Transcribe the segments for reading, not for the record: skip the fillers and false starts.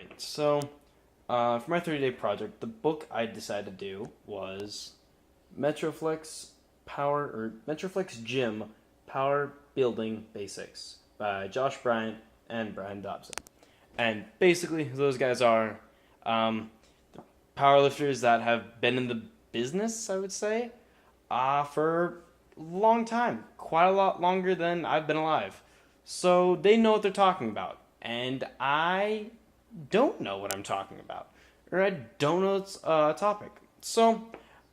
Right. For my 30-day project, the book I decided to do was Metroflex Gym Power Building Basics by Josh Bryant and Brian Dobson. And basically, those guys are um, powerlifters that have been in the business, I would say, for a long time, quite a lot longer than I've been alive. So they know what they're talking about, and I don't know what I'm talking about, or I don't know it's a topic. So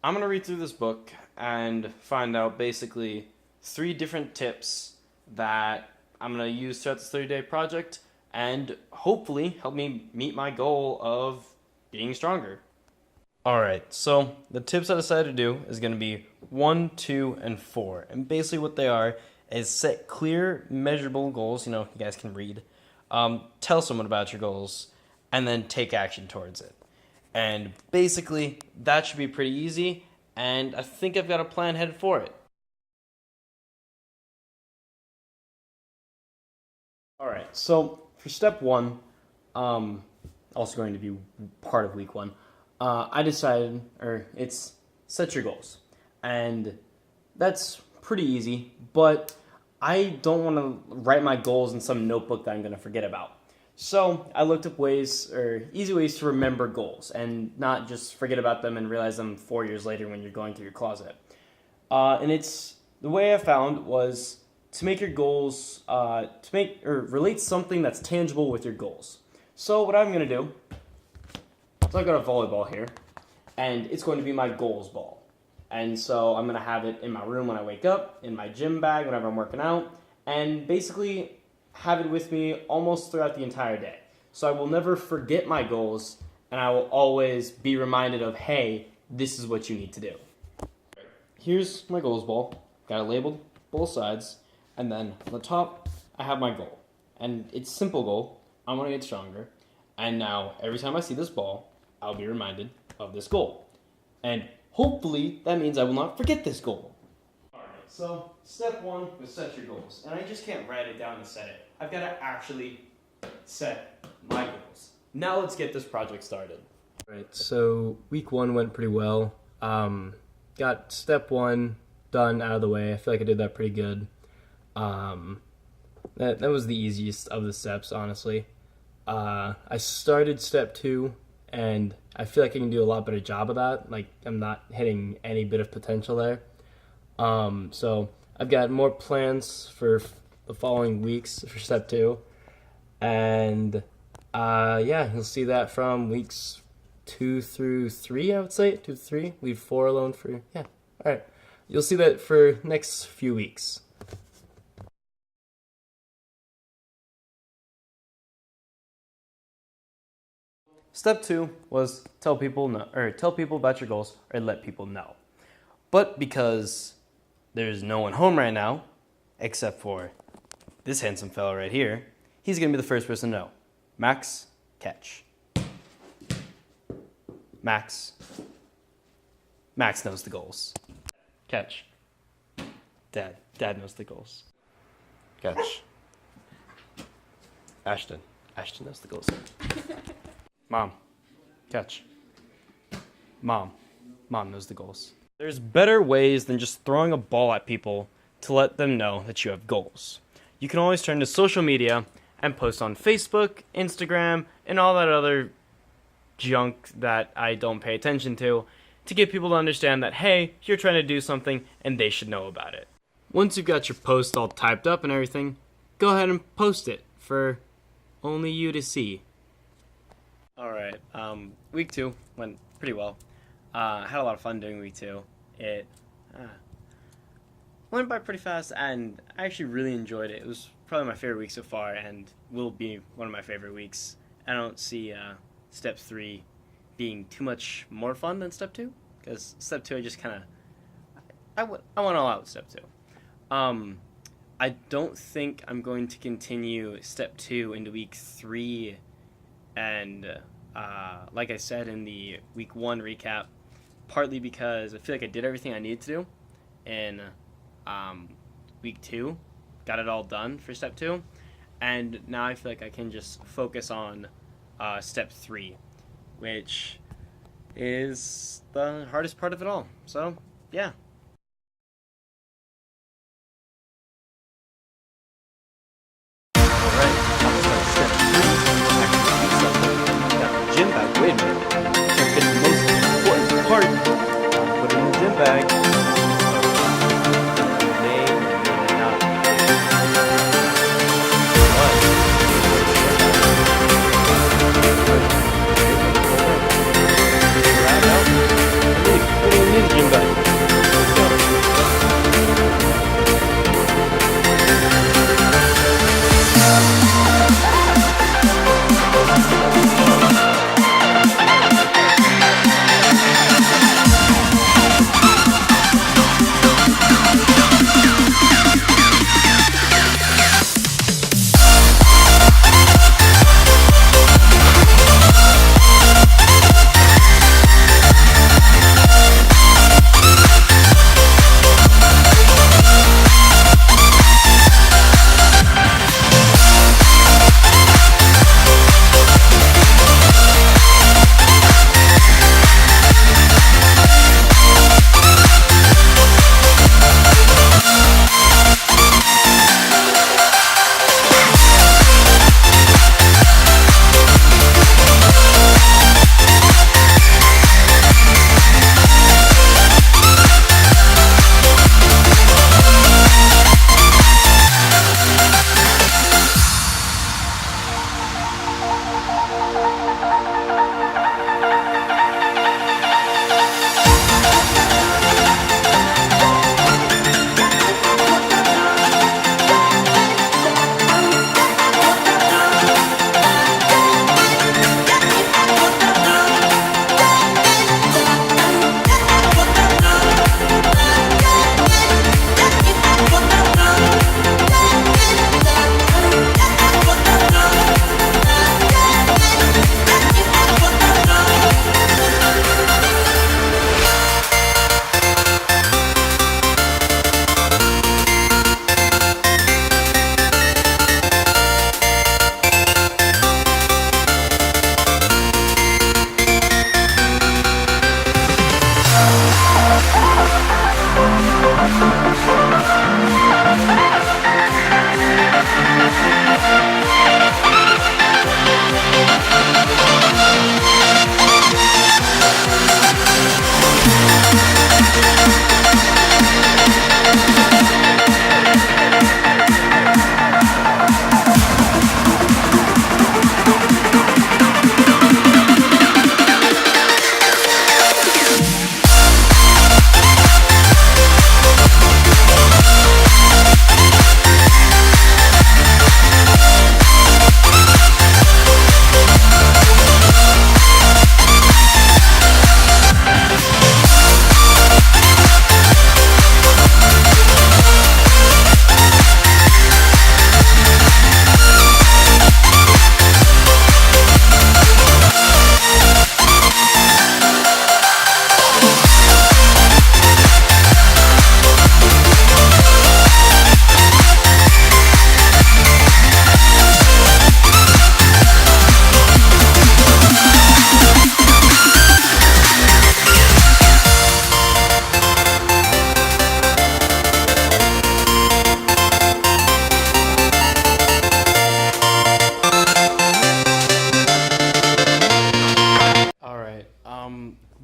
I'm gonna read through this book and find out basically three different tips that I'm gonna use throughout this 30-day project, and hopefully help me meet my goal of being stronger. All right, so the tips I decided to do is going to be one, two, and four. And basically, what they are is set clear, measurable goals. You guys can read. Tell someone about your goals, and then take action towards it. And basically, that should be pretty easy. And I think I've got a plan headed for it. All right, so for step one, um, also going to be part of week one, I decided, or it's set your goals. And that's pretty easy, but I don't want to write my goals in some notebook that I'm going to forget about. So I looked up ways, or easy ways to remember goals and not just forget about them and realize them 4 years later when you're going through your closet. And it's the way I found was to make your goals, to make or relate something that's tangible with your goals. So what I'm going to do, so I've got a volleyball here, and it's going to be my goals ball. And so I'm going to have it in my room when I wake up, in my gym bag whenever I'm working out, and basically have it with me almost throughout the entire day. So I will never forget my goals, and I will always be reminded of, hey, this is what you need to do. Here's my goals ball. Got it labeled both sides, and then on the top, I have my goal. And it's a simple goal. I want to get stronger. And now, every time I see this ball, I'll be reminded of this goal. And hopefully, that means I will not forget this goal. Alright, so step one was set your goals. And I just can't write it down and set it. I've got to actually set my goals. Now let's get this project started. Right, so week one went pretty well. Got step one done out of the way. I feel like I did that pretty good. That was the easiest of the steps, honestly. I started step two, and I feel like I can do a lot better job of that. Like, I'm not hitting any bit of potential there. So I've got more plans for the following weeks for step two. And, yeah, you'll see that from weeks 2 through 3, I would say. 2 to 3. Leave 4 alone for, yeah. All right. You'll see that for next few weeks. Step two was tell people about your goals or let people know. But because there's no one home right now, except for this handsome fellow right here, he's gonna be the first person to know. Max, catch. Max. Max knows the goals. Catch. Dad knows the goals. Catch. Ashton knows the goals. Mom, catch. Mom knows the goals. There's better ways than just throwing a ball at people to let them know that you have goals. You can always turn to social media and post on Facebook, Instagram, and all that other junk that I don't pay attention to get people to understand that, hey, you're trying to do something and they should know about it. Once you've got your post all typed up and everything, go ahead and post it for only you to see. Alright, week two went pretty well. I had a lot of fun doing week two. It went by pretty fast, and I actually really enjoyed it. It was probably my favorite week so far, and will be one of my favorite weeks. I don't see step three being too much more fun than step two, because step two I just kind of I went all out with step two. I don't think I'm going to continue step two into week three. And like I said in the week one recap, partly because I feel like I did everything I needed to do in week two, got it all done for step two, and now I feel like I can just focus on step 3, which is the hardest part of it all. So, yeah. Alright, let's start step 3. Actually, got the gym bag. Wait a minute. Let's get the most important part. Put it in the gym bag.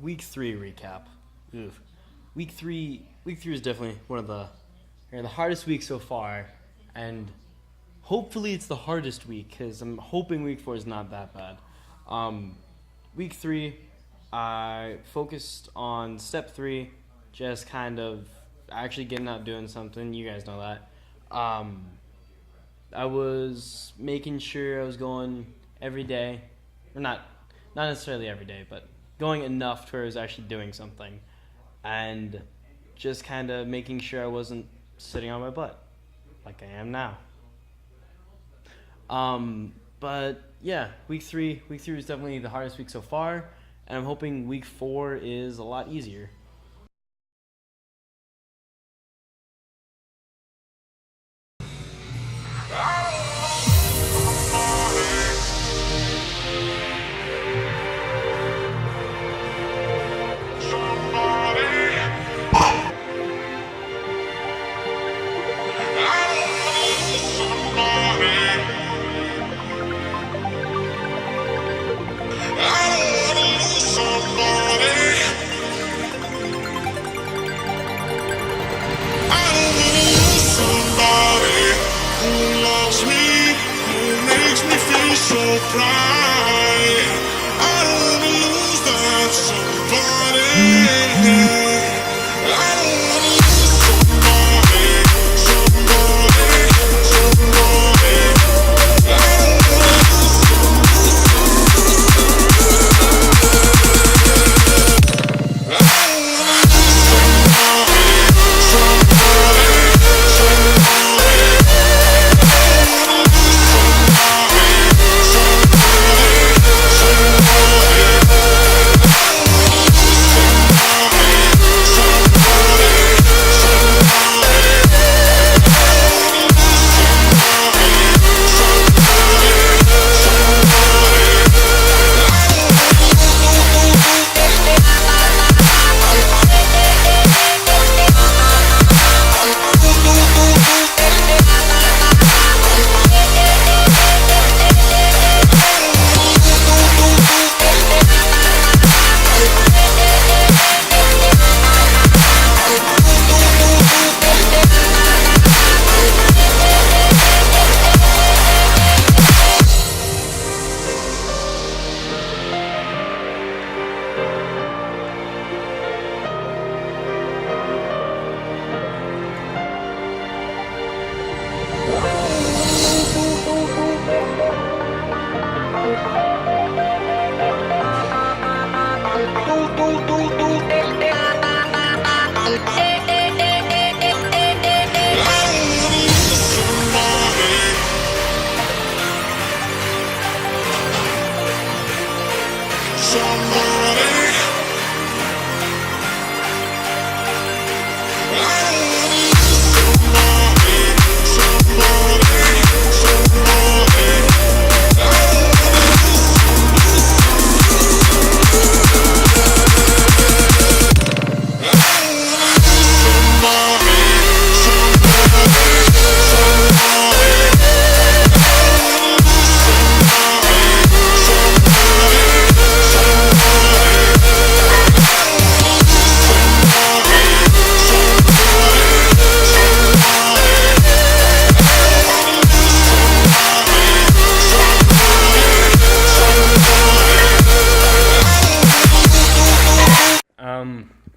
Week 3 recap. Oof. Week 3 is definitely one of the hardest weeks so far, and hopefully it's the hardest week because I'm hoping week 4 is not that bad. Week 3, I focused on step 3, just kind of actually getting out doing something. You guys know that. I was making sure I was going every day, or not necessarily every day, but going enough to where I was actually doing something, and just kind of making sure I wasn't sitting on my butt like I am now. But yeah, week 3 is definitely the hardest week so far, and I'm hoping week 4 is a lot easier.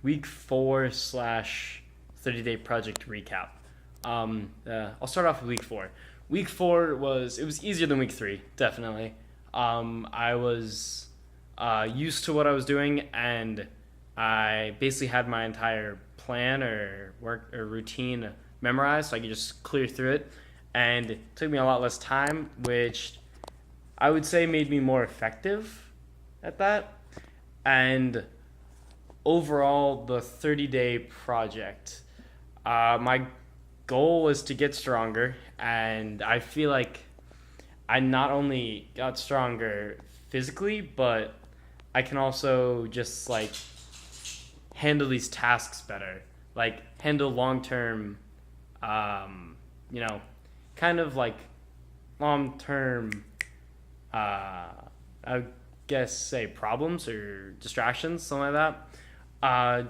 Week 4 slash 30-day project recap. I'll start off with week 4. Week 4 was easier than week 3, definitely. I was used to what I was doing, and I basically had my entire plan or work or routine memorized, so I could just clear through it. And it took me a lot less time, which I would say made me more effective at that. And overall, the 30-day project, my goal was to get stronger, and I feel like I not only got stronger physically, but I can also just like handle these tasks better, like handle long-term, you know, kind of like long-term, I guess say problems or distractions, something like that.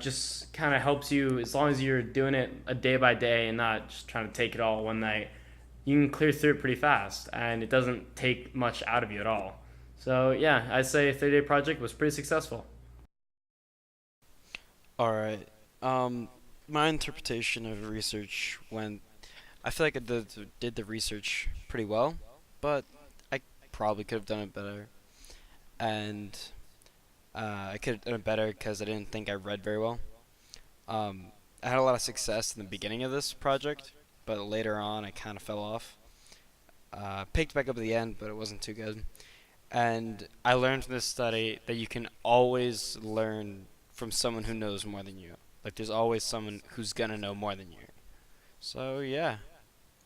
Just kind of helps you as long as you're doing it a day by day and not just trying to take it all one night. You can clear through it pretty fast, and it doesn't take much out of you at all. So yeah, I'd say 30-day project was pretty successful. All right. My interpretation of research went. I feel like I did the research pretty well, but I probably could have done it better. And I could have done it better because I didn't think I read very well. I had a lot of success in the beginning of this project, but later on I kind of fell off. Picked back up at the end, but it wasn't too good. And I learned from this study that you can always learn from someone who knows more than you. Like there's always someone who's gonna know more than you. So yeah.